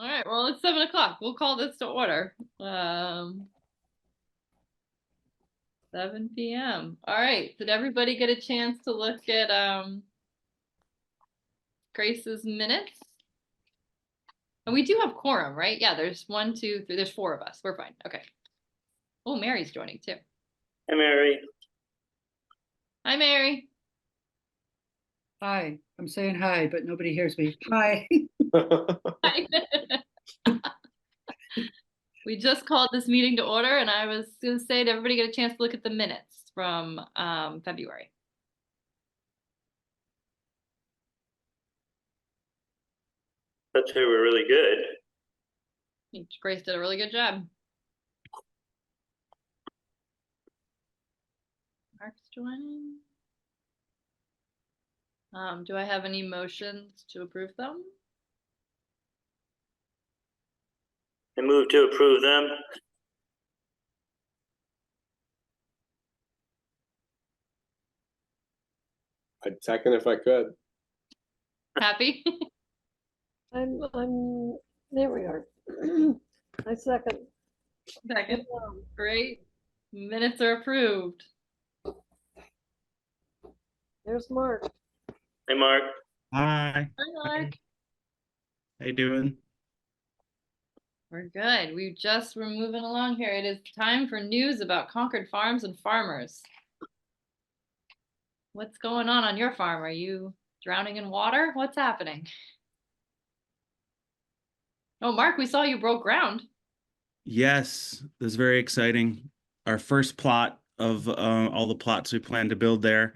All right, well, it's 7 o'clock. We'll call this to order. 7 p.m. All right, did everybody get a chance to look at Grace's minutes? And we do have quorum, right? Yeah, there's 1, 2, 3, there's 4 of us. We're fine. Okay. Oh, Mary's joining too. Hi, Mary. Hi, Mary. Hi, I'm saying hi, but nobody hears me. Hi. Hi. We just called this meeting to order, and I was going to say, did everybody get a chance to look at the minutes from February? I'd say we're really good. Grace did a really good job. Mark's joining. Do I have any motions to approve them? I move to approve them. I'd second if I could. Happy? There we are. I second. Second. Great. Minutes are approved. There's Mark. Hey, Mark. Hi. Hi, Mark. How you doing? We're good. We're moving along here. It is time for news about Concord farms and farmers. What's going on your farm? Are you drowning in water? What's happening? Oh, Mark, we saw you broke ground. Yes, this is very exciting. Our first plot of all the plots we plan to build there.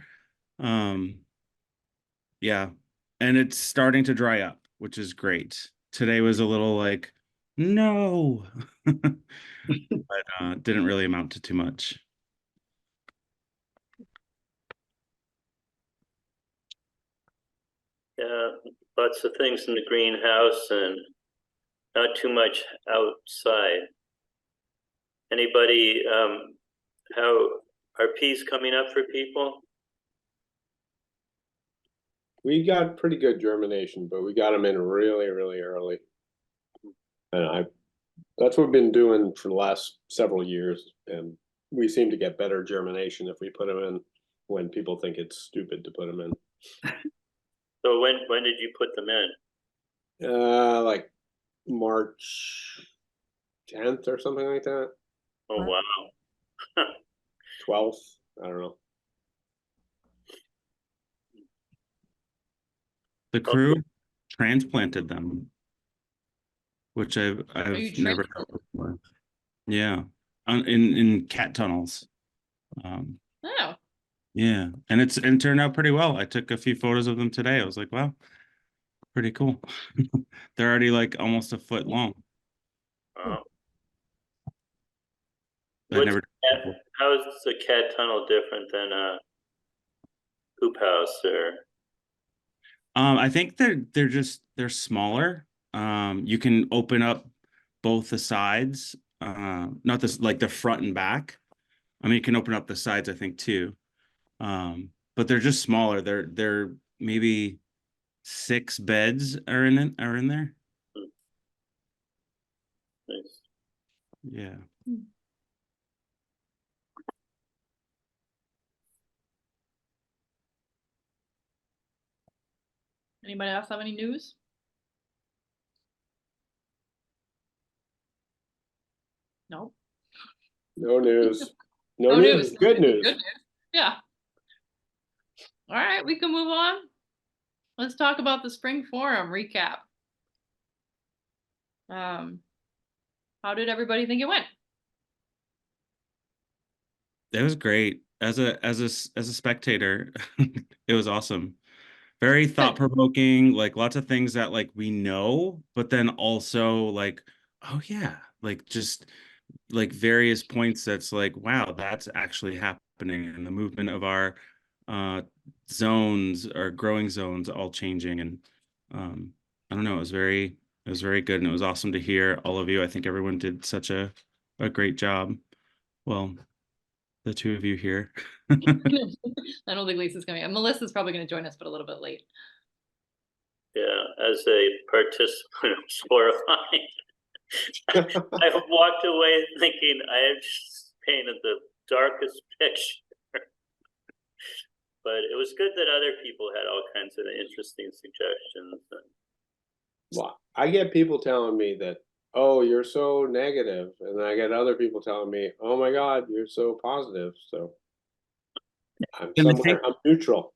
Yeah, and it's starting to dry up, which is great. Today was a little like, no, but didn't really amount to too much. Yeah, lots of things in the greenhouse and not too much outside. Anybody, how are peas coming up for people? We got pretty good germination, but we got them in really, really early. And that's what we've been doing for the last several years. And we seem to get better germination if we put them in when people think it's stupid to put them in. So when did you put them in? Like March 10th or something like that. Oh, wow. 12th, I don't know. The crew transplanted them, which I've never done before. Yeah, in cat tunnels. Oh. Yeah, and it turned out pretty well. I took a few photos of them today. I was like, wow, pretty cool. They're already like almost a foot long. Wow. How is the cat tunnel different than a hoop house or? I think they're smaller. You can open up both the sides, not this like the front and back. I mean, you can open up the sides, I think, too. But they're just smaller. They're maybe 6 beds are in there. Nice. Yeah. Anybody else have any news? No. No news. No news. Good news. Good news. Yeah. All right, we can move on. Let's talk about the spring forum recap. How did everybody think it went? It was great. As a spectator, it was awesome. Very thought-provoking, like lots of things that like we know, but then also like, oh yeah, like just like various points that's like, wow, that's actually happening, and the movement of our zones, our growing zones all changing. And I don't know, it was very good, and it was awesome to hear all of you. I think everyone did such a great job. Well, the two of you here. I don't think Lisa's coming. And Melissa's probably going to join us, but a little bit late. Yeah, as a participant, it was horrifying. I walked away thinking I had just painted the darkest picture. But it was good that other people had all kinds of interesting suggestions. Well, I get people telling me that, oh, you're so negative, and I get other people telling me, oh my God, you're so positive. So I'm And I think somewhere, I'm neutral.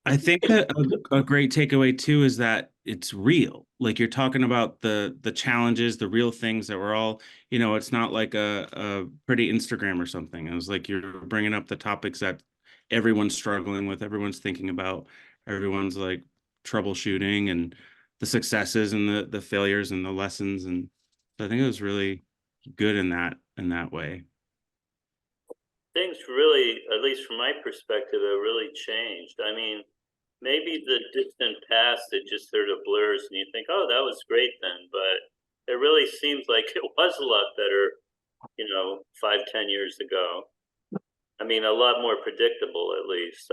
I think a great takeaway too is that it's real. Like you're talking about the challenges, the real things that we're all, it's not like a pretty Instagram or something. It was like you're bringing up the topics that everyone's struggling with, everyone's thinking about, everyone's like troubleshooting and the successes and the failures and the lessons. And so I think it was really good in that way. Things really, at least from my perspective, have really changed. I mean, maybe the distant past, it just sort of blurs and you think, oh, that was great then. But it really seems like it was a lot better, 5, 10 years ago. I mean, a lot more predictable, at least.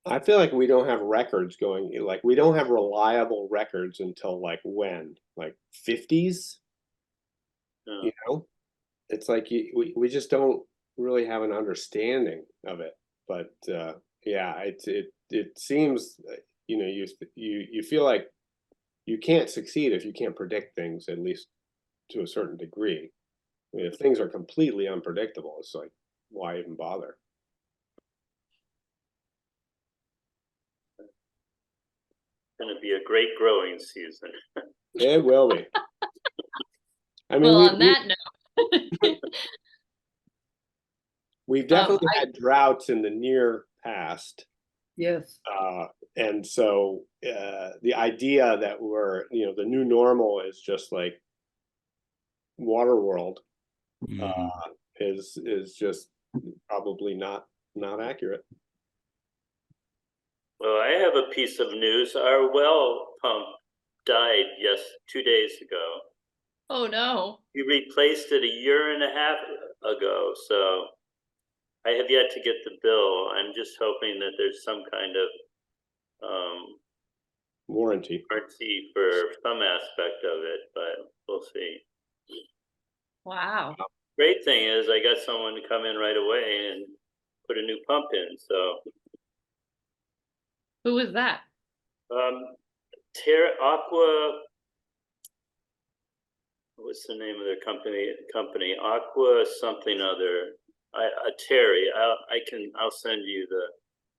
I feel like we don't have records going, like we don't have reliable records until like when? Like 50s? It's like we just don't really have an understanding of it. But yeah, it seems you feel like you can't succeed if you can't predict things, at least to a certain degree. I mean, if things are completely unpredictable, it's like, why even bother? Going to be a great growing season. It will be. I mean, Well, on that note, we've definitely had droughts in the near past. Yes. And so the idea that the new normal is just like water world is just probably not accurate. Well, I have a piece of news. Our well pump died 2 days ago. oh no. We replaced it a year and a half ago, so I have yet to get the bill. I'm just hoping that there's some kind of Warranty for some aspect of it, but we'll see. Wow. Great thing is I got someone to come in right away and put a new pump in. So Who was that? Terra Aqua, what's the name of their company? Aqua something other. Terry. I'll send you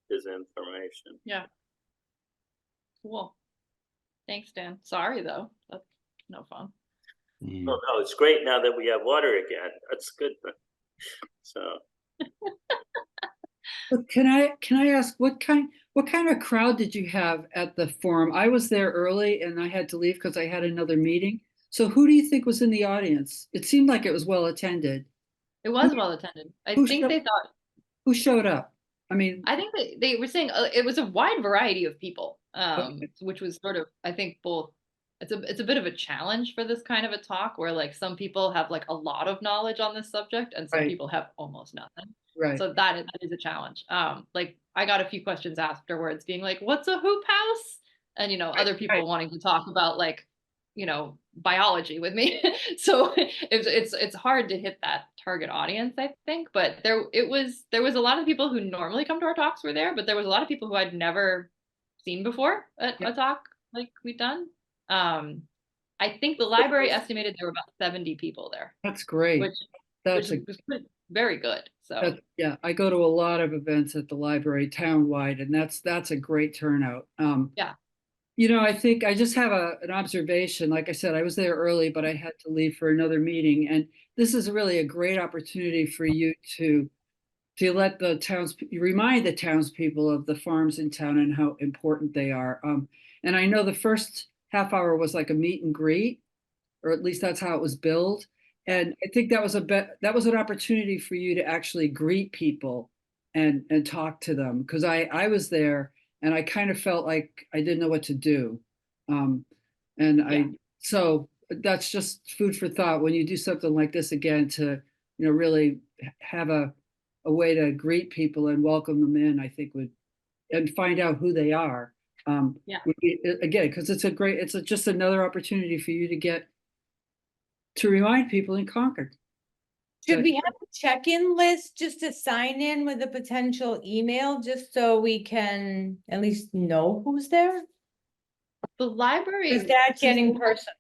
his information. Yeah. Cool. Thanks, Dan. Sorry though. That's no fun. Oh no, it's great now that we have water again. That's good. So But can I ask what kind of crowd did you have at the forum? I was there early and I had to leave because I had another meeting. So who do you think was in the audience? It seemed like it was well attended. It was well attended. I who think showed- they thought, Who showed up? I mean, I think they were saying it was a wide variety of people, Okay. which was sort of, I think both, it's a bit of a challenge for this kind of a talk where like some people have like a lot of knowledge on this subject and some Right. people have almost nothing. right. So that is a challenge. Like I got a few questions afterwards being like, what's a hoop house? And other people right. wanting to talk about like, biology with me. So it's hard to hit that target audience, I think. But there was a lot of people who normally come to our talks were there, but there was a lot of people who I'd never seen before at a talk like we've done. I think the library estimated there were about 70 people there, That's great. which That's was very good. So yeah, I go to a lot of events at the library townwide, and that's a great turnout. Yeah. I think I just have an observation. Like I said, I was there early, but I had to leave for another meeting, and this is really a great opportunity for you to let remind the townspeople of the farms in town and how important they are. And I know the first half hour was like a meet and greet, or at least that's how it was billed. And I think that was an opportunity for you to actually greet people and talk to them, because I was there and I kind of felt like I didn't know what to do. So that's just food for thought when you do something like this again, to really have a way to greet people and welcome them in, I think and find out who they are. Yeah. would be, again, because it's just another opportunity for you to remind people in Concord. Should But- we have a check-in list just to sign in with a potential email, just so we can at least know who's there? The library. Is that getting personal?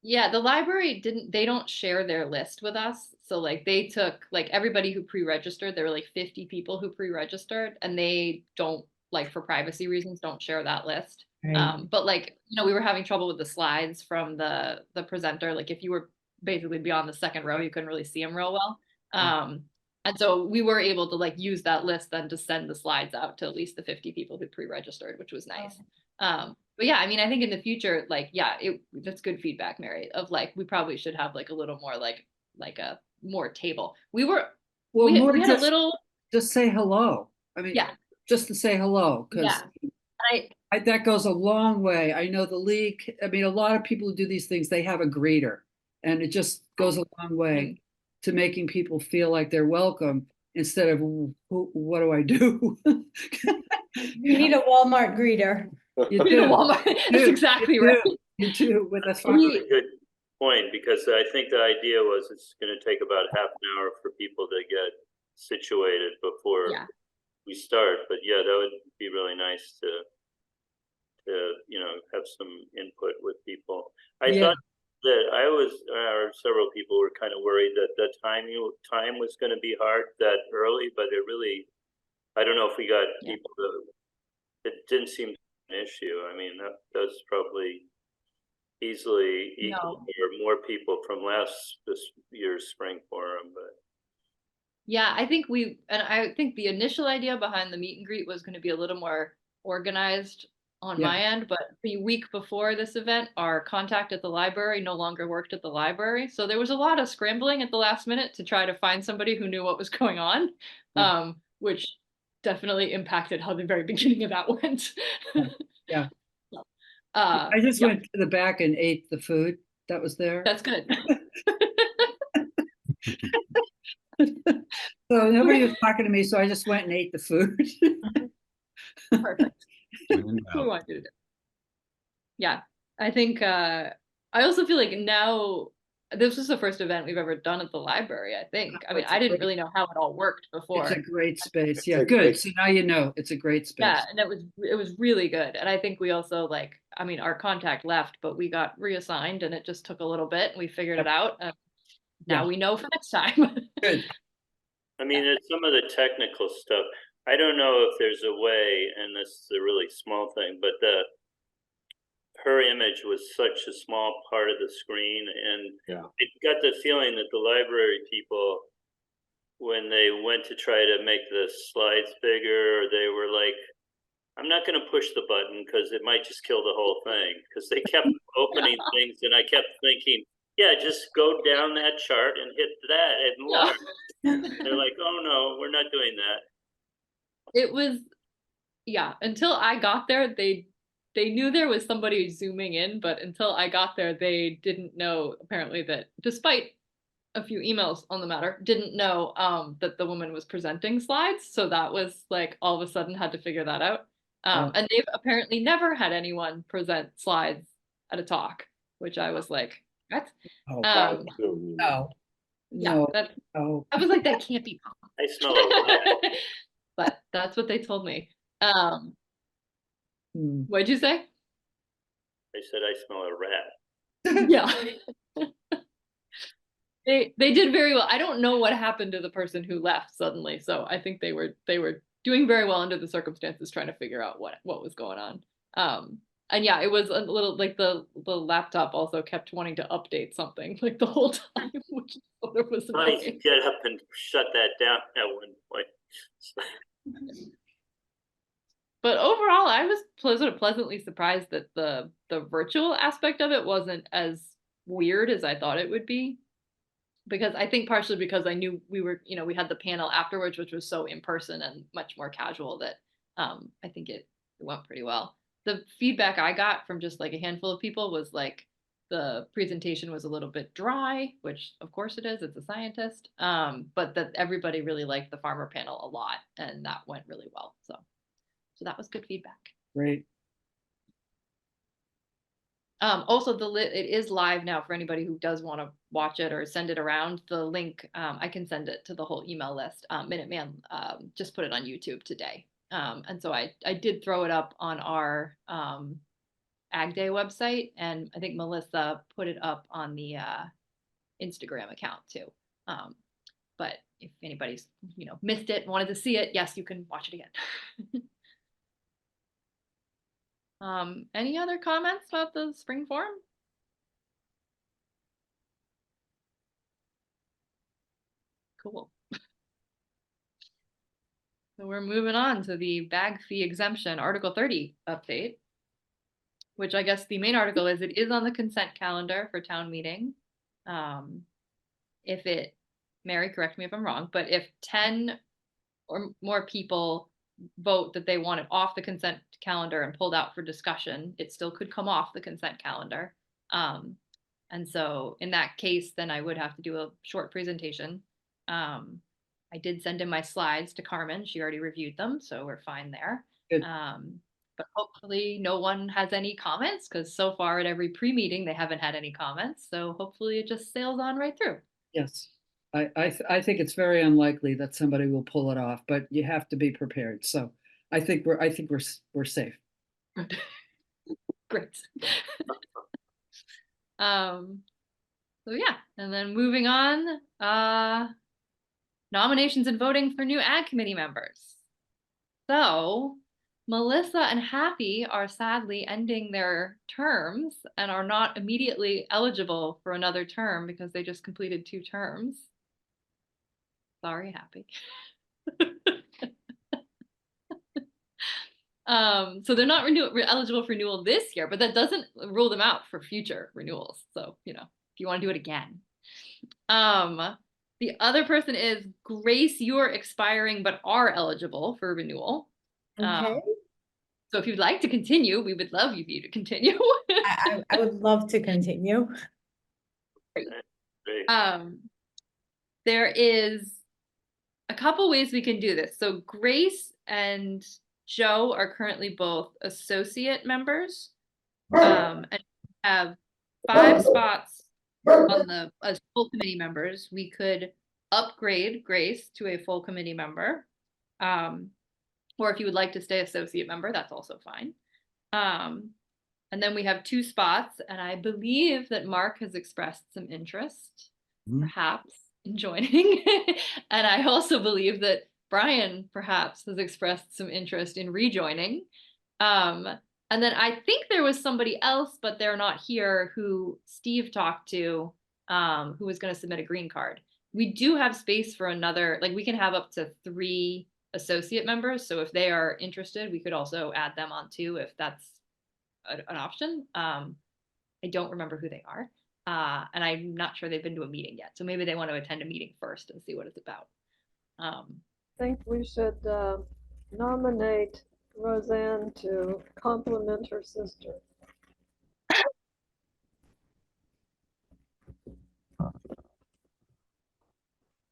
Yeah, the library they don't share their list with us. So like they took like everybody who pre-registered, there were like 50 people who pre-registered, and they don't, like, for privacy reasons, don't share that list. But like, we were having trouble with the slides from the presenter. Like if you were basically beyond the second row, you couldn't really see them real well. And so we were able to like use that list then to send the slides out to at least the 50 people who pre-registered, which was nice. But yeah, I mean, I think in the future, like, yeah, that's good feedback, Mary, of like, we probably should have like a little more like a more table. We had a little, just say hello. I mean, yeah, just to say hello, because yeah. that goes a long way. I know the league, I mean, a lot of people who do these things, they have a greeter, and it just goes a long way to making people feel like they're welcome instead of, what do I do? You need a Walmart greeter. You You know, do. Walmart. That's do, exactly you right. do, You do, but that's That's a fine. really good point, because I think the idea was it's gonna take about half an hour for people to get situated before Yeah. we start, but yeah, that would be really nice to have some input with people. I Yeah. thought that or several people were kind of worried that the time was gonna be hard that early, but it really, I don't know if we got Yeah. people it didn't seem an issue. I mean, that's probably easily equal or more people from this year's spring forum, but Yeah, I think the initial idea behind the meet and greet was going to be a little more organized on my end, but the week before this event, our contact at the library no longer worked at the library. So there was a lot of scrambling at the last minute to try to find somebody who knew what was going on, which definitely impacted how the very beginning of that went. Yeah. I just went to the back and ate the food that was there. That's good. So nobody was talking to me, so I just went and ate the food. Perfect. We want you to do. Yeah, I think I also feel like now this was the first event we've ever done at the library, I think. I mean, I didn't really know how it all worked before. It's a great space. Yeah, good. So now you know it's a great space. Yeah, and it was really good. And I think we also our contact left, but we got reassigned, and it just took a little bit, and we figured it out. And now we know for next time. Good. I mean, it's some of the technical stuff. I don't know if there's a way, and this is a really small thing, but her image was such a small part of the screen, and it got the feeling that the library people, when they went to try to make the slides bigger, they were like, I'm not going to push the button because it might just kill the whole thing, because they kept opening things, and I kept thinking, yeah, just go down that chart and hit that and more. They're like, oh no, we're not doing that. It was, until I got there, they knew there was somebody zooming in, but until I got there, they didn't know, apparently, that despite a few emails on the matter, didn't know that the woman was presenting slides. So that was like, all of a sudden had to figure that out. And they've apparently never had anyone present slides at a talk, which I was like, what? No. I was like, that can't be possible. I smell it. But that's what they told me. Hmm. What'd you say? I said I smell a rat. Yeah. They did very well. I don't know what happened to the person who left suddenly. So I think they were doing very well under the circumstances, trying to figure out what was going on. And yeah, it was a little like the laptop also kept wanting to update something like the whole time, which was I annoying. get up and shut that down at one point. But overall, I was pleasantly surprised that the virtual aspect of it wasn't as weird as I thought it would be. Because I think partially because I knew we had the panel afterwards, which was so in person and much more casual, that I think it went pretty well. The feedback I got from just like a handful of people was like the presentation was a little bit dry, which of course it is, it's a scientist, but that everybody really liked the farmer panel a lot, and that went really well. So that was good feedback. Great. Also it is live now for anybody who does want to watch it or send it around. The link, I can send it to the whole email list. Minuteman just put it on YouTube today. And so I did throw it up on our Ag Day website, and I think Melissa put it up on the Instagram account too. But if anybody's, missed it and wanted to see it, yes, you can watch it again. Any other comments about the spring forum? Cool. So we're moving on to the bag fee exemption, Article 30 update, which I guess the main article is it is on the consent calendar for town meeting. Mary, correct me if I'm wrong, but if 10 or more people vote that they want it off the consent calendar and pulled out for discussion, it still could come off the consent calendar. And so in that case, then I would have to do a short presentation. I did send in my slides to Carmen. She already reviewed them, so we're fine there. Good. But hopefully no one has any comments, because so far at every pre-meeting, they haven't had any comments. So hopefully it just sails on right through. Yes, I think it's very unlikely that somebody will pull it off, but you have to be prepared. So I think we're safe. Great. So yeah, and then moving on, nominations and voting for new Ag Committee members. So Melissa and Happy are sadly ending their terms and are not immediately eligible for another term because they just completed 2 terms. Sorry, Happy. So they're not eligible for renewal this year, but that doesn't rule them out for future renewals. So, if you want to do it again. The other person is Grace. You're expiring, but are eligible for renewal. Okay. So if you'd like to continue, we would love you to continue. I would love to continue. Great. There is a couple ways we can do this. So Grace and Joe are currently both associate members, and have 5 spots on as full committee members. We could upgrade Grace to a full committee member, or if you would like to stay associate member, that's also fine. And then we have 2 spots, and I believe that Mark has expressed some interest, perhaps, in joining. And I also believe that Brian perhaps has expressed some interest in rejoining. And then I think there was somebody else, but they're not here, who Steve talked to, who was going to submit a green card. We do have space for another, we can have up to 3 associate members. So if they are interested, we could also add them on too, if that's an option. I don't remember who they are. And I'm not sure they've been to a meeting yet. So maybe they want to attend a meeting first and see what it's about. I think we should nominate Roseanne to compliment her sister.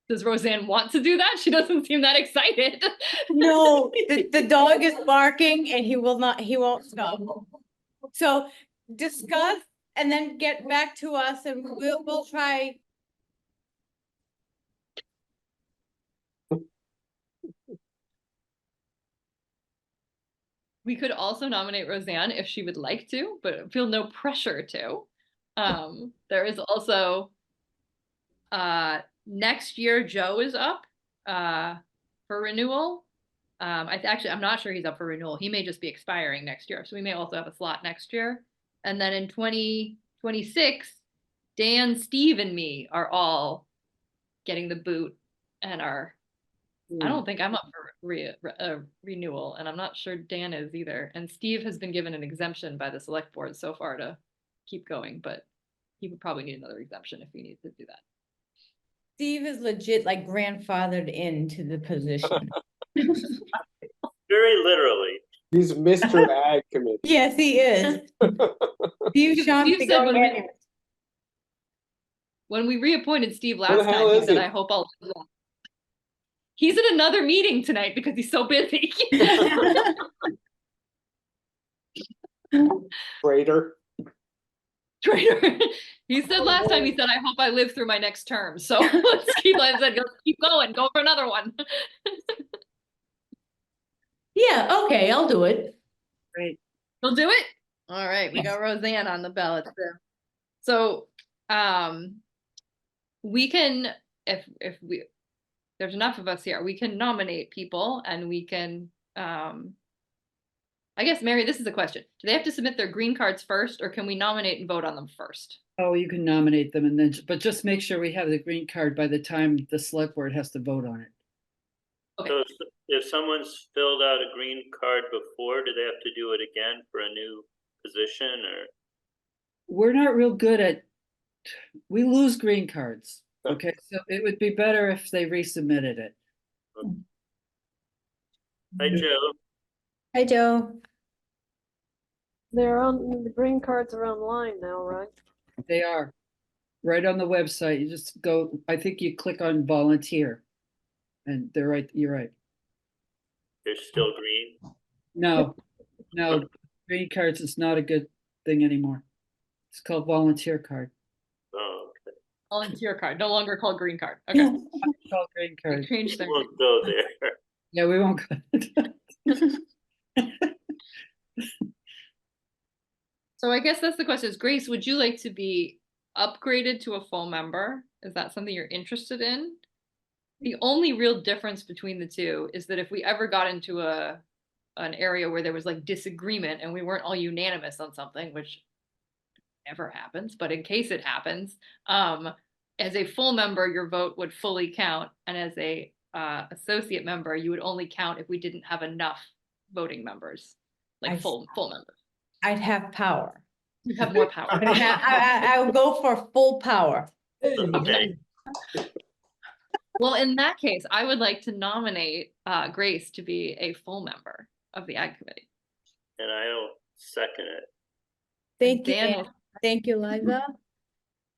Does Roseanne want to do that? She doesn't seem that excited. No, the dog is barking and he won't stop. So discuss and then get back to us and we'll try. We could also nominate Roseanne if she would like to, but feel no pressure to. There is also next year Joe is up for renewal. I'm not sure he's up for renewal. He may just be expiring next year. So we may also have a slot next year. And then in 2026, Dan, Steve, and me are all getting the boot and are, I don't think I'm up for renewal, and I'm not sure Dan is either. And Steve has been given an exemption by the select board so far to keep going, but he would probably need another exemption if he needs to do that. Steve is legit grandfathered into the position. Very literally. He's Mr. Ag Committee. Yes, he is. Steve Steve said when we reappointed Steve last time, he said, I hope I'll do that. He's at another meeting tonight because he's so busy. Traitor. traitor. He said last time, he said, I hope I live through my next term. So let's keep, let's keep going, go for another one. Yeah, okay, I'll do it. Great. You'll do it? All right, we got Roseanne on the ballot there. So, we can, if there's enough of us here, we can nominate people and we can, I guess, Mary, this is a question. Do they have to submit their green cards first, or can we nominate and vote on them first? Oh, you can nominate them and then, but just make sure we have the green card by the time the select board has to vote on it. Okay. So if someone's filled out a green card before, do they have to do it again for a new position, or? We're not real good at, we lose green cards. Okay, so it would be better if they resubmitted it. Hi, Joe. Hi, Joe. The green cards are online now, right? They are right on the website. You just go, I think you click on volunteer and they're right. You're right. They're still green. No, green cards is not a good thing anymore. It's called volunteer card. Oh, okay. Volunteer card, no longer called green card. Okay. It's called green They card. changed their. Won't go there. Yeah, we won't go. So I guess that's the question is, Grace, would you like to be upgraded to a full member? Is that something you're interested in? The only real difference between the two is that if we ever got into an area where there was like disagreement and we weren't all unanimous on something, which never happens, but in case it happens, as a full member, your vote would fully count. And as a associate member, you would only count if we didn't have enough voting members, like full members. I'd have power. You have more power. I would go for full power. Okay. Well, in that case, I would like to nominate Grace to be a full member of the Ag Committee. And I'll second it. Thank you, Dan Dan. Thank you, Liza.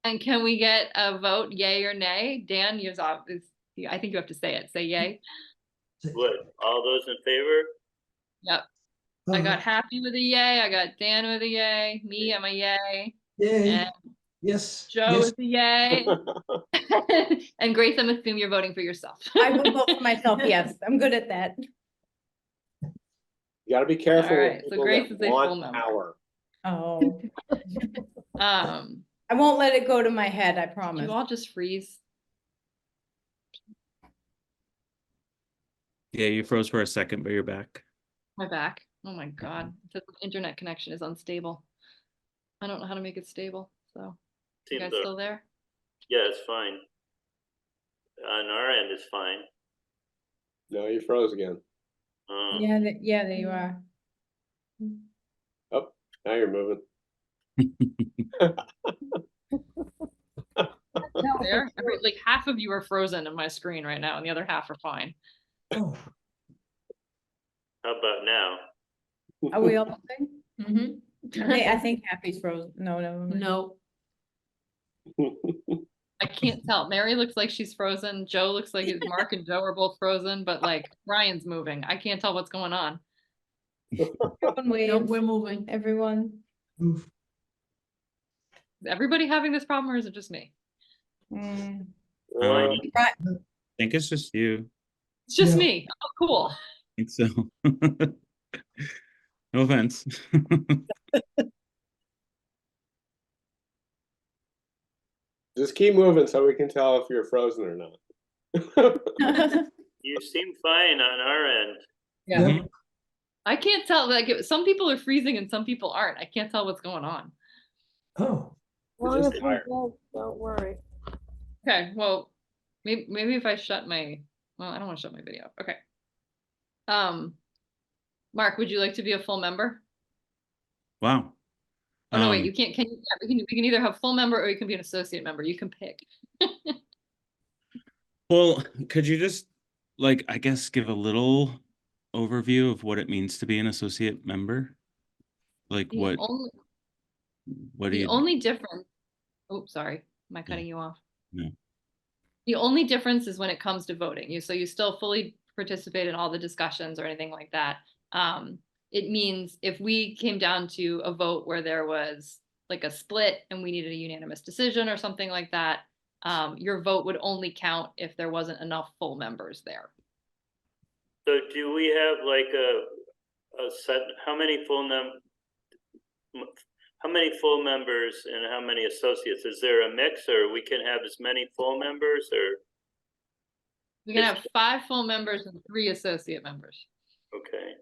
And can we get a vote, yay or nay? Dan, I think you have to say it. Say yay. What, all those in favor? Yep. I got Happy with a yay. I got Dan with a yay. Me, I'm a yay. Yay. And Yes. Joe Yes. is a yay. And Grace, I'm assuming you're voting for yourself. I would vote for myself, yes. I'm good at that. You gotta be careful. All with right, so people Grace that is a want full member. power. Oh, Um, I won't let it go to my head, I promise. you all just freeze. Yeah, you froze for a second, but you're back. My back. Oh my God. The internet connection is unstable. I don't know how to make it stable. So you Seems guys still there? yeah, it's fine. On our end, it's fine. No, you froze again. Yeah, yeah, there you are. Oh, now you're moving. There? Like half of you are frozen on my screen right now and the other half are fine. Oh, How about now? Are we all moving? Mm-hmm. I think Happy's frozen. No, no. I can't tell. Mary looks like she's frozen. Joe looks like Mark and Joe are both frozen, but like Brian's moving. I can't tell what's going on. We're moving. Everyone. move. Is everybody having this problem or is it just me? Mm. Uh, I think it's just you. It's just Yeah. me. Oh, cool. I think so. No offense. Just keep moving so we can tell if you're frozen or not. You seem fine on our end. Yeah. Yeah. I can't tell. Like some people are freezing and some people aren't. I can't tell what's going on. Oh, As long just as tired. we're both, don't worry. Okay, well, maybe if I shut my, well, I don't want to shut my video. Okay. Mark, would you like to be a full member? Wow. Oh no, wait, you can't. Can you? Yeah, we can either have full member or you can be an associate member. You can pick. Well, could you just like, I guess, give a little overview of what it means to be an associate member? Like The what do the you? only difference. Oh, sorry. Am I cutting you off? No. The only difference is when it comes to voting. You still fully participate in all the discussions or anything like that. It means if we came down to a vote where there was like a split and we needed a unanimous decision or something like that, your vote would only count if there wasn't enough full members there. So do we have like a set, how many full members and how many associates? Is there a mix, or we can have as many full members, or? We can have 5 full members and 3 associate members. Okay.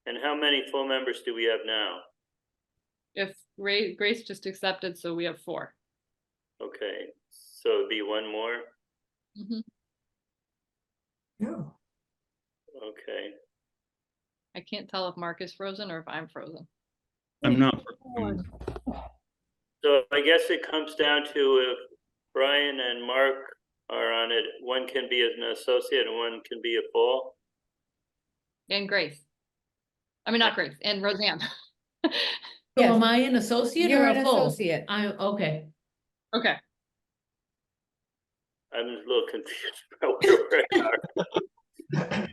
And how many full members do we have now? If Grace just accepted, so we have 4. Okay, so it'd be one more? Mhm. Yeah. Okay. I can't tell if Mark is frozen or if I'm frozen. I'm not. So I guess it comes down to if Brian and Mark are on it, one can be an associate and one can be a full. And Grace. I mean, not Grace, and Roseanne. So Yes. am I an associate You're or an a full? associate. I'm, okay. Okay. I'm a little confused about where we are.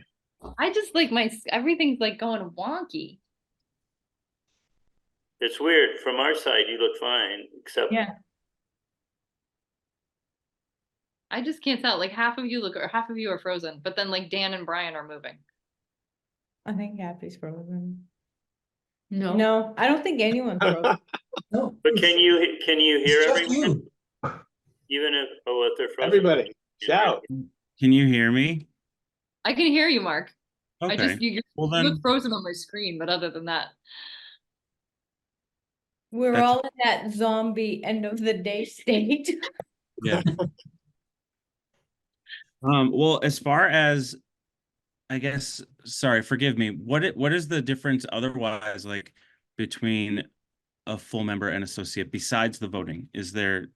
I just like everything's like going wonky. It's weird. From our side, you look fine, except Yeah. I just can't tell. Like half of you are frozen, but then like Dan and Brian are moving. I think Happy's frozen. No. No, I don't think anyone's frozen. No. But can you hear It's just everyone? you. Even if they're frozen? Everybody, shout. Can you hear me? I can hear you, Mark. I Okay. just you Well look then, frozen on my screen, but other than that, We're That's- all in that zombie end of the day state. yeah. Well, as far as, I guess, sorry, forgive me. What is the difference otherwise, like between a full member and associate besides the voting? Is there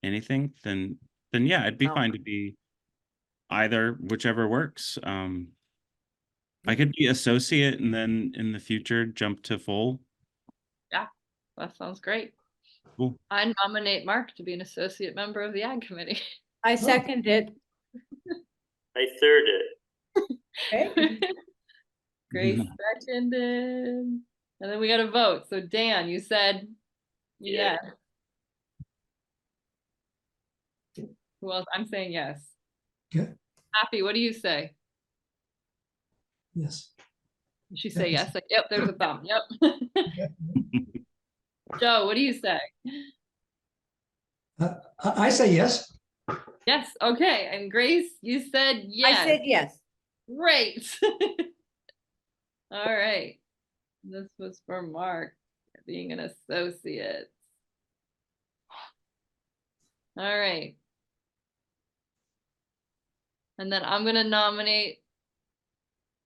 anything? Then yeah, it'd be No. fine to be either, whichever works. I could be associate and then in the future jump to full. that sounds great. Cool. I nominate Mark to be an associate member of the Ag Committee. I second it. I third it. Okay. Grace seconded. And then we got a vote. So Dan, you said Yeah. yes. Who else? I'm saying yes. Yeah. Happy, what do you say? Yes. Did she say Yes. yes? Like, yep, there's a thumb. Yep. Joe, what do you say? I say yes. Yes. Okay. And Grace, you said yes. I said yes. Great. All right. This was for Mark being an associate. All right. And then I'm gonna nominate.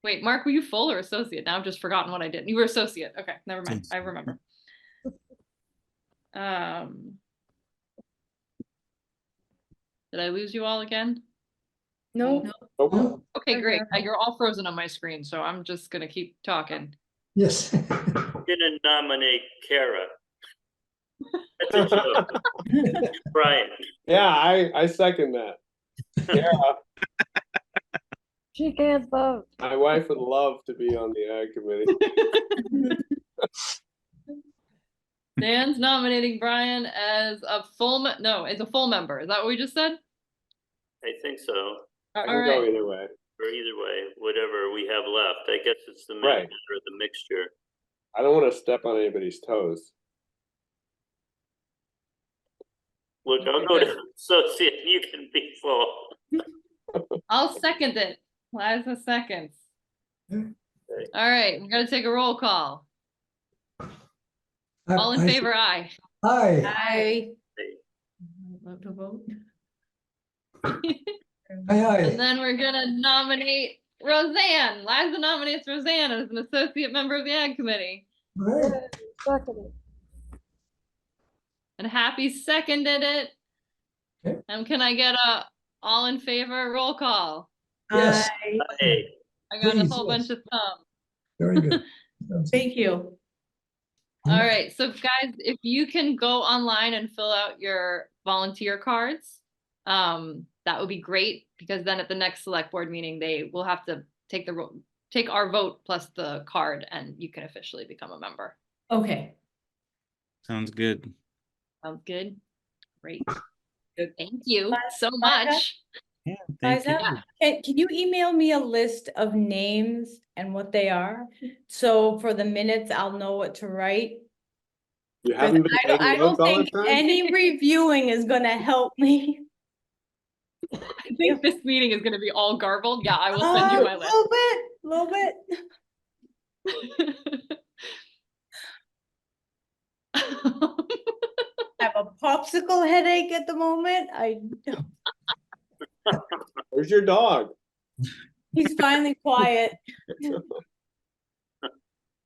Wait, Mark, were you full or associate? Now I've just forgotten what I did. You were associate. Okay, never mind. I remember. Did I lose you all again? No. Oh, Okay, great. You're all frozen on my screen, so I'm just gonna keep talking. Yes. Didn't nominate Kara. That's a joke. Brian. yeah, I second that. Yeah, She can't vote. my wife would love to be on the Ag Committee. Dan's nominating Brian as a full, as a full member. Is that what we just said? I think so. I All can go right. either way. Or either way, whatever we have left. I guess it's the Right. mixture, the mixture. I don't want to step on anybody's toes. Look, I'll go to associate. You can be full. I'll second it. Liza seconds. Okay. All right, we gotta take a roll call. All in favor, aye. Aye. I. Love to vote. Aye, And aye. then we're gonna nominate Roseanne. Liza nominates Roseanne as an associate member of the Ag Committee. Great. Second. And Happy seconded it. Okay. And can I get a all in favor roll call? Yes. Hey, I got a Please, whole bunch of thumbs. Very good. Thank you. All right, so guys, if you can go online and fill out your volunteer cards, that would be great, because then at the next select board meeting, they will have to take the take our vote plus the card and you can officially become a member. Okay. Sounds good. Sounds good? Great. Good. Thank you so Liza? much. Yeah, thank Liza, you. can you email me a list of names and what they are? So for the minutes, I'll know what to write. You 'Cause haven't been I don't, taking I don't notes all think this time? any reviewing is gonna help me. I think this meeting is gonna be all garbled. Yeah, I will send you my list. Little bit. I have a popsicle headache at the moment. Where's your dog? He's finally quiet.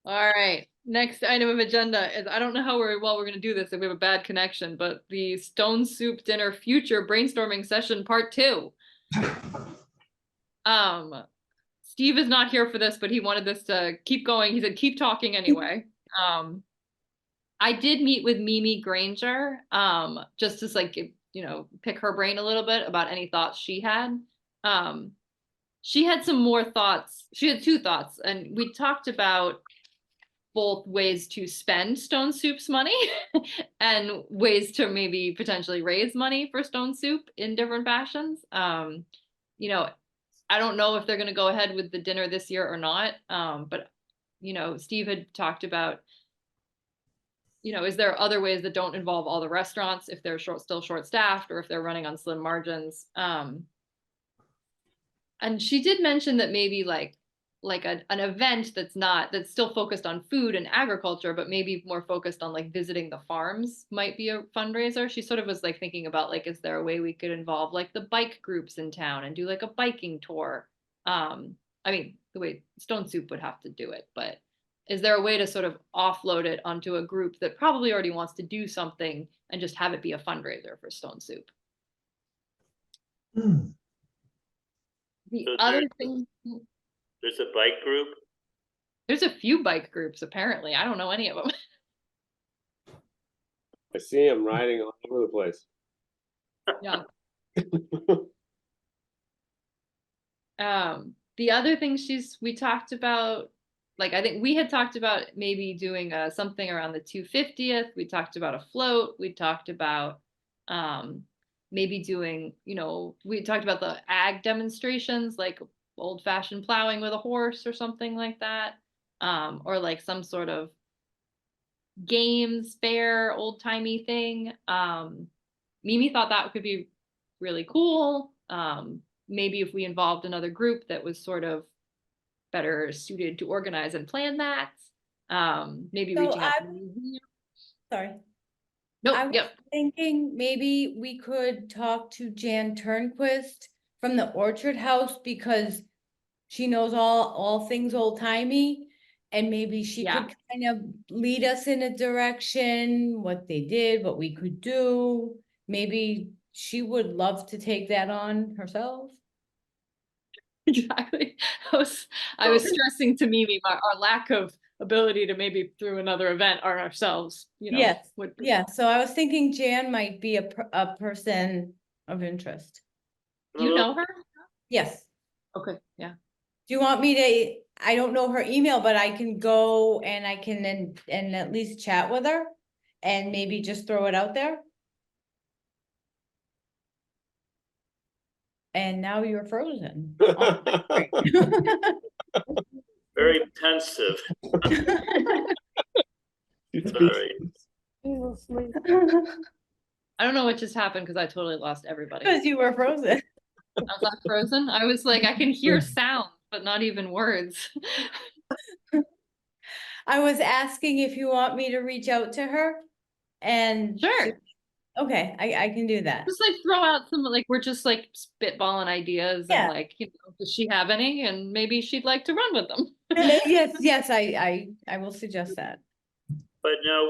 All right, next item of agenda is, I don't know how well we're gonna do this if we have a bad connection, but the Stone Soup Dinner Future Brainstorming Session Part 2. Steve is not here for this, but he wanted this to keep going. He said, keep talking anyway. I did meet with Mimi Granger, just to like, you know, pick her brain a little bit about any thoughts she had. She had some more thoughts. She had 2 thoughts, and we talked about both ways to spend Stone Soup's money and ways to maybe potentially raise money for Stone Soup in different fashions. You know, I don't know if they're going to go ahead with the dinner this year or not. But, you know, Steve had talked about, you know, is there other ways that don't involve all the restaurants if they're still short staffed or if they're running on slim margins? And she did mention that maybe like an event that's still focused on food and agriculture, but maybe more focused on like visiting the farms might be a fundraiser. She sort of was like thinking about like, is there a way we could involve like the bike groups in town and do like a biking tour? I mean, the way Stone Soup would have to do it, but is there a way to sort of offload it onto a group that probably already wants to do something and just have it be a fundraiser for Stone Soup? Hmm. The So other there's- thing, There's a bike group. there's a few bike groups apparently. I don't know any of them. I see him riding all over the place. Yeah. The other thing we talked about, like I think we had talked about maybe doing something around the 250th. We talked about a float. We talked about maybe doing, you know, we talked about the ag demonstrations, like old-fashioned plowing with a horse or something like that, or like some sort of games fair, old-timey thing. Mimi thought that could be really cool. Maybe if we involved another group that was sort of better suited to organize and plan that. Maybe So reaching out to the museum. Sorry. Nope, I was yep. thinking maybe we could talk to Jan Turnquist from the Orchard House because she knows all things old timey. And maybe she Yeah. could kind of lead us in a direction, what they did, what we could do. Maybe she would love to take that on herself. Exactly. I was stressing to Mimi our lack of ability to maybe through another event or ourselves, you know. Yes, would be- yeah, so I was thinking Jan might be a person of interest. Do you know her? Yes. Okay, yeah. Do you want me to, I don't know her email, but I can go and I can and at least chat with her and maybe just throw it out there? And now you're frozen. Oh, great. Very pensive. Sorry. He was asleep. I don't know what just happened because I totally lost everybody. Because you were frozen. I was not frozen. I was like, I can hear sound, but not even words. I was asking if you want me to reach out to her and. Sure. Okay, I can do that. Just like throw out some, like, we're just like spitballing ideas Yeah. and like, you know, does she have any? And maybe she'd like to run with them. Yes, I will suggest that. But now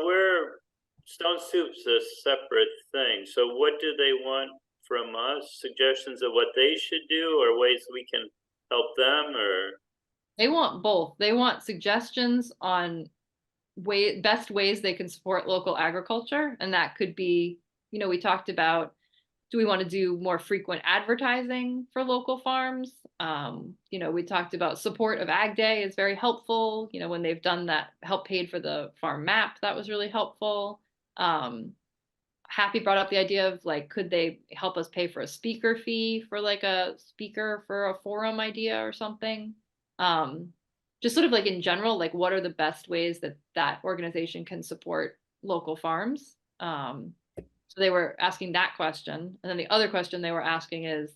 Stone Soup's a separate thing. So what do they want from us? Suggestions of what they should do or ways we can help them or? They want both. They want suggestions on best ways they can support local agriculture. And that could be, you know, we talked about do we want to do more frequent advertising for local farms? You know, we talked about support of Ag Day is very helpful. You know, when they've done that, help paid for the farm map, that was really helpful. Happy brought up the idea of like, could they help us pay for a speaker fee for like a speaker for a forum idea or something? Just sort of like in general, like what are the best ways that that organization can support local farms? So they were asking that question. And then the other question they were asking is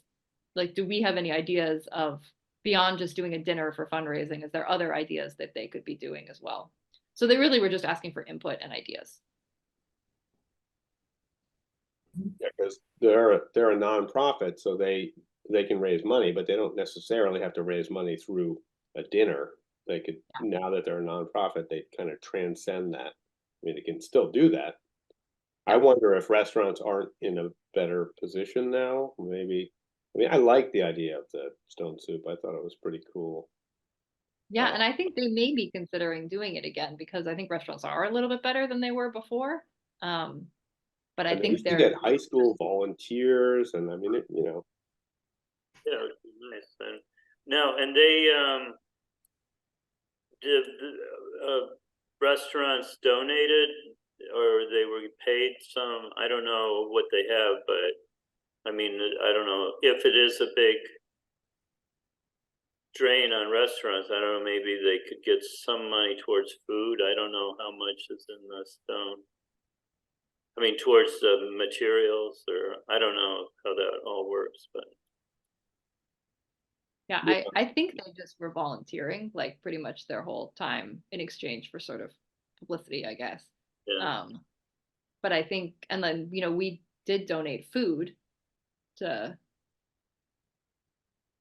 like, do we have any ideas of beyond just doing a dinner for fundraising? Is there other ideas that they could be doing as well? So they really were just asking for input and ideas. Yeah, because they're a nonprofit, so they can raise money, but they don't necessarily have to raise money through a dinner. They could, now that they're a nonprofit, they kind of transcend that. I mean, they can still do that. I wonder if restaurants aren't in a better position now. Maybe. I mean, I like the idea of the stone soup. I thought it was pretty cool. Yeah, and I think they may be considering doing it again because I think restaurants are a little bit better than they were before. But I And they think used to they're get high school volunteers, and I mean, it, you know. Yeah, it would be nice then. No, and they did restaurants donated or they were paid some. I don't know what they have, but I mean, I don't know if it is a big drain on restaurants. I don't know. Maybe they could get some money towards food. I don't know how much is in the stone. I mean, towards the materials, or I don't know how that all works, but yeah, Yeah. I think they just were volunteering like pretty much their whole time in exchange for sort of publicity, I guess. yeah. But I think, and then, you know, we did donate food to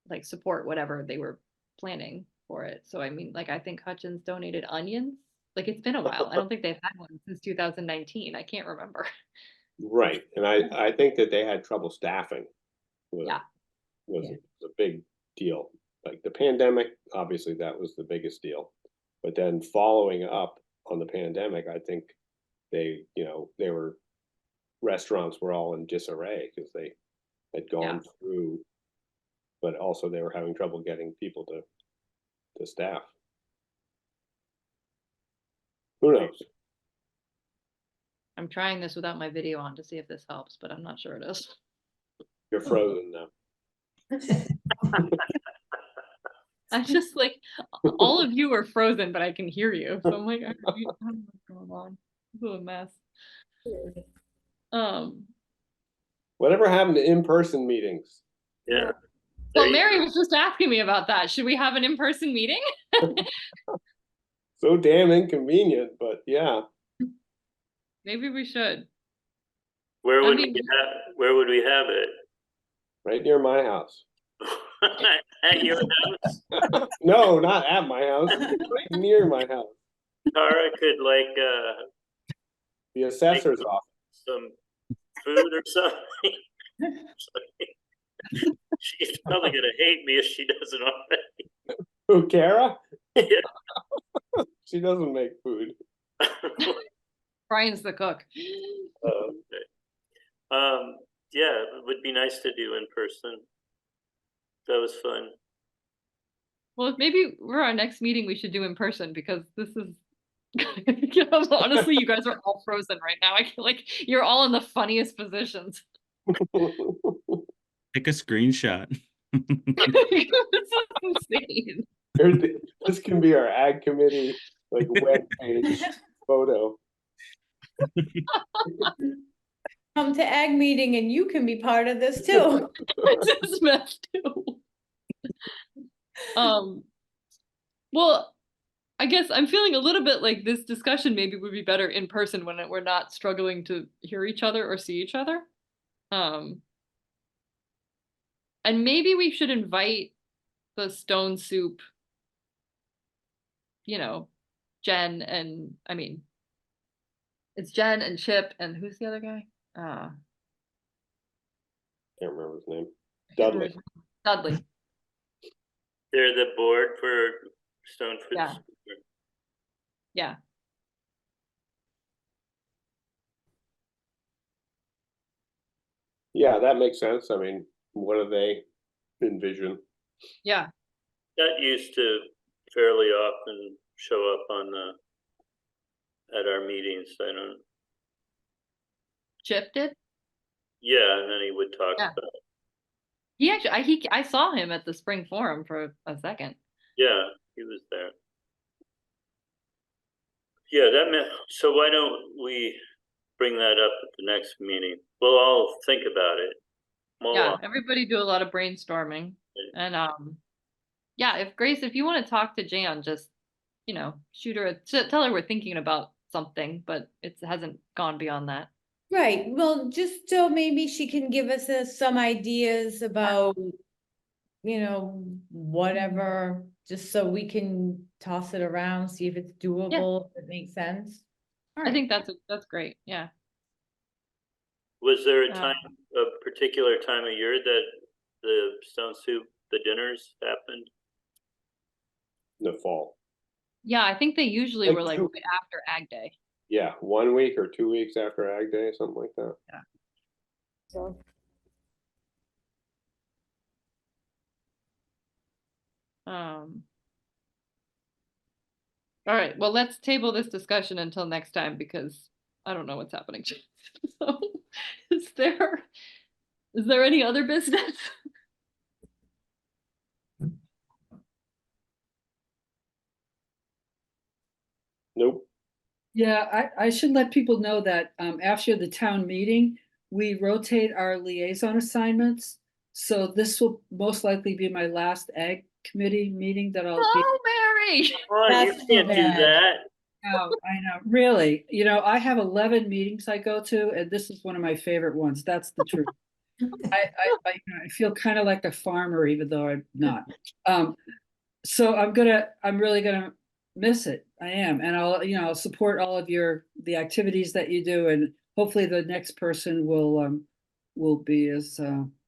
like support whatever they were planning for it. So I mean, like I think Hutchins donated onions. Like it's been a while. I don't think they've had one since 2019. I can't remember. Right, and I think that they had trouble staffing. Yeah. Was a big deal. Like the pandemic, obviously that was the biggest deal. But then following up on the pandemic, I think they, you know, restaurants were all in disarray because they had gone through, but also they were having trouble getting people to staff. Who knows? I'm trying this without my video on to see if this helps, but I'm not sure it is. You're frozen now. I just like all of you are frozen, but I can hear you. So I'm like, I don't know what's going on. This is a mess. Whatever happened to in-person meetings? Yeah. Well, Mary was just asking me about that. Should we have an in-person meeting? So damn inconvenient, but yeah. Maybe we should. Where I would mean- where would we have it? Right near my house. At your house? No, not at my house. Right near my house. Tara could like The assessor's office. some food or something. She's probably gonna hate me if she doesn't already. Who, Kara? Yeah. She doesn't make food. Brian's the cook. Okay. Yeah, it would be nice to do in person. That was fun. Well, maybe for our next meeting, we should do in person because this is honestly, you guys are all frozen right now. I feel like you're all in the funniest positions. Take a screenshot. This is insane. This can be our ag committee like web page photo. Come to ag meeting and you can be part of this too. This is mess too. Well, I guess I'm feeling a little bit like this discussion maybe would be better in person when we're not struggling to hear each other or see each other. And maybe we should invite the Stone Soup, you know, Jen and I mean, it's Jen and Chip and who's the other guy? Can't remember his name. I can't Dudley. remember. Dudley. They're the board for Stone Fruit. Yeah. Yeah. Yeah, that makes sense. I mean, what do they envision? Yeah, That used to fairly often show up on at our meetings. I don't, Chip did. yeah, and then he would talk Yeah. about, He actually, I saw him at the spring forum for a second. yeah, he was there. Yeah, that meant, so why don't we bring that up at the next meeting? We'll all think about it. Mull Yeah, on it. everybody do a lot of brainstorming. And yeah, if Grace, if you want to talk to Jan, just, you know, shoot her, tell her we're thinking about something, but it hasn't gone beyond that. Right, well, just so maybe she can give us some ideas about, you know, whatever, just so we can toss it around, see if it's doable, if it makes sense. All I right. think that's great. Yeah. Was there a Yeah. time, a particular time of year that the Stone Soup, the dinners happened? In the fall. Yeah, I think they usually Like were like two- right after Ag Day. Yeah, 1 week or 2 weeks after Ag Day, something like that. So, All right, well, let's table this discussion until next time because I don't know what's happening. So, is there any other business? Nope. Yeah, I should let people know that after the town meeting, we rotate our liaison assignments. So this will most likely be my last ag committee meeting that I'll be. Oh, Mary. Come on, you That's so can't do bad. that. Oh, I know, really. You know, I have 11 meetings I go to, and this is one of my favorite ones. That's the truth. I feel kind of like a farmer, even though I'm not. So I'm really gonna miss it. I am, and I'll support all of the activities that you do, and hopefully the next person will be as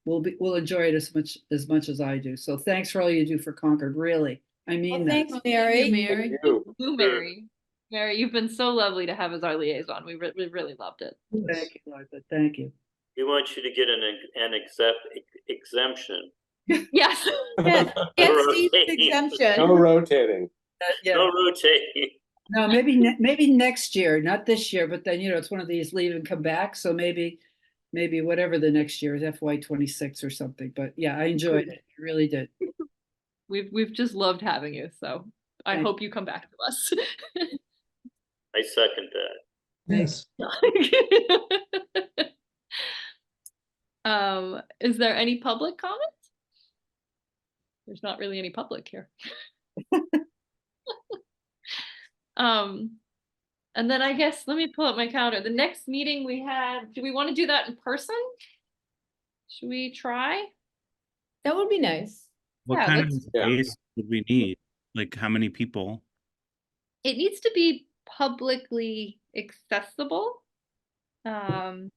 will enjoy it as much as I do. So thanks for all you do for Concord. Really, I mean Well, that. thanks, Thank you, Mary. Mary. You. You, Mary. Mary, you've been so lovely to have as our liaison. We really loved it. Thank you, Martha. Thank you. We want you to get an exemption. Yes. Get Steve's Rotating. exemption. No rotating. Yeah. No rotating. No, maybe next year, not this year, but then it's one of these leave and come back. So maybe whatever the next year is, FY26 or something. But yeah, I enjoyed it. I really did. We've just loved having you. So I Thank hope you come back to us. I second that. Yes. Is there any public comment? There's not really any public here. And then I guess let me pull up my calendar. The next meeting we had, do we want to do that in person? Should we try? That would be nice. What Yeah, kind of let's- Yeah. space would we need? Like how many people? It needs to be publicly accessible. I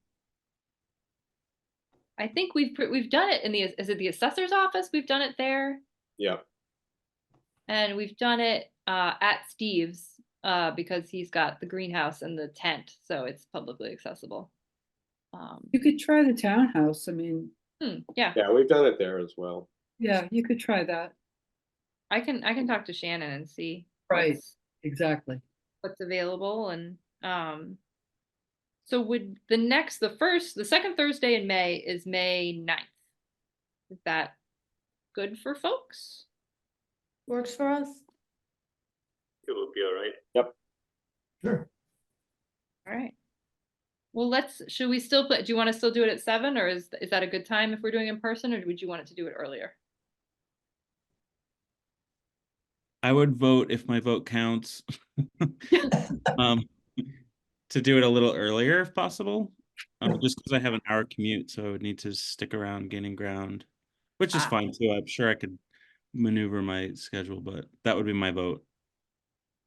think we've done it in is it the assessor's office? We've done it there, Yeah. and we've done it at Steve's because he's got the greenhouse and the tent, so it's publicly accessible. You could try the townhouse. I mean, Yeah, Yeah, we've done it there as well. yeah, you could try that. I can talk to Shannon and see Right. Exactly. what's available, and so would the second Thursday in May is May 9th. Is that good for folks? Works for us. It will be all right. Sure. All right. Well, should we still do you want to still do it at 7, or is that a good time if we're doing in person, or would you want it to do it earlier? I would vote if my vote counts. To do it a little earlier if possible. Just because I have an hour commute, so I would need to stick around gaining ground, which is fine too. I'm sure I could maneuver my schedule, but that would be my vote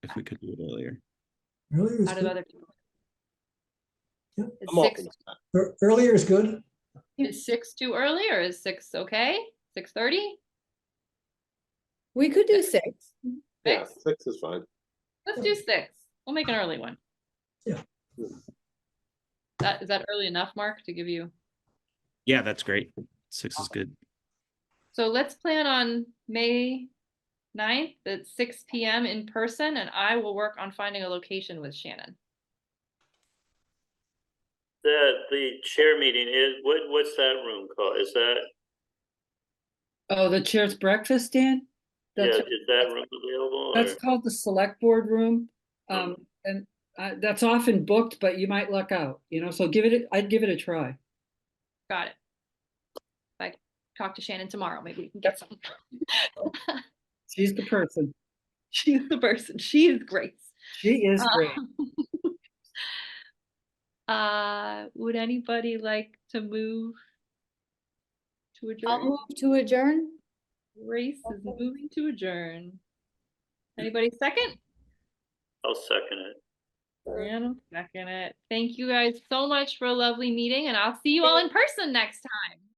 if we could do it earlier. Earlier is How do good. other people? Yeah. Is I'm six open to that. Earlier is good. is 6 too early, or is 6 okay? 6:30? We could do 6. Yeah, 6? 6 is fine. Let's do 6. We'll make an early one. Yeah. Is that early enough, Mark, to give you? Yeah, that's great. 6 is good. So let's plan on May 9th at 6 p.m. in person, and I will work on finding a location with Shannon. The chair meeting is, what's that room called? Is that, Oh, the chair's breakfast, Dan? yeah, That's, is that room available that's or? called the select board room. And that's often booked, but you might luck out, so I'd give it a try. Got it. If I talk to Shannon tomorrow, maybe we can get some. She's the person. She's the person. She is great. She is great. Would anybody like to move to I'll adjourn? move to adjourn. Grace is moving to adjourn. Anybody second? I'll second it. And I'm second it. Thank you guys so much for a lovely meeting, and I'll see you all in person next time.